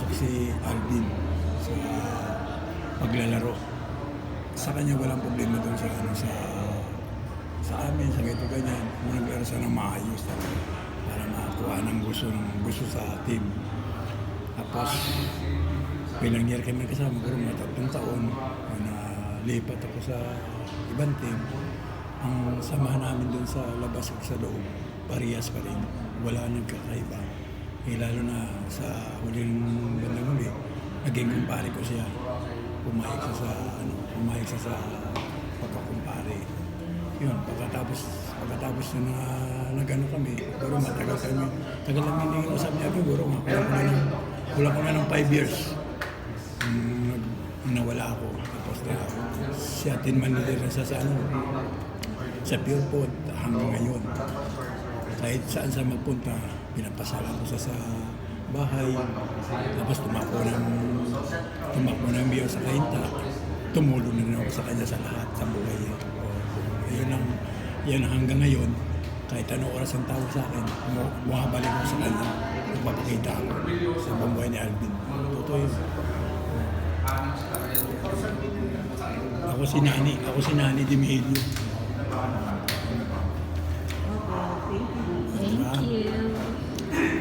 pumasok si Alvin sa paglalaro. Sa kanya walang problema doon sa sa amin, sa ganito ganyan. Nag-aaral siya ng maayos talaga para makakuha ng gusto sa team. Tapos, ilang year kami kasama, pero mga 3 taon na lipat ako sa ibang team. Ang samahan namin doon sa labas at sa loob, parehas pa rin. Wala nagkakaiba. Lalo na sa huling bandang huli, naging kumpare ko siya. Pumayag siya sa pagkakumpare. Yun, pagkatapos na nag-ano kami, pero matagal kami, tagal namin hindi usap niya, siguro kulang ko na ng 5 years. Nawala ako. Tapos na siya manager na sa sa Pure Food hanggang ngayon. Kahit saan sa magpunta, pinapasalan ko sa bahay. Tapos tumakbo ng biyo sa kainta. Tumulong na rin ako sa kanya sa lahat, sa buhay niya. Yan hanggang ngayon, kahit anong oras ang tawag sa akin, bumabalik ako sa kanya. Magpapakita ako sa buhay ni Alvin. Totoo yun. Ako si Nani Dimilio. Thank you.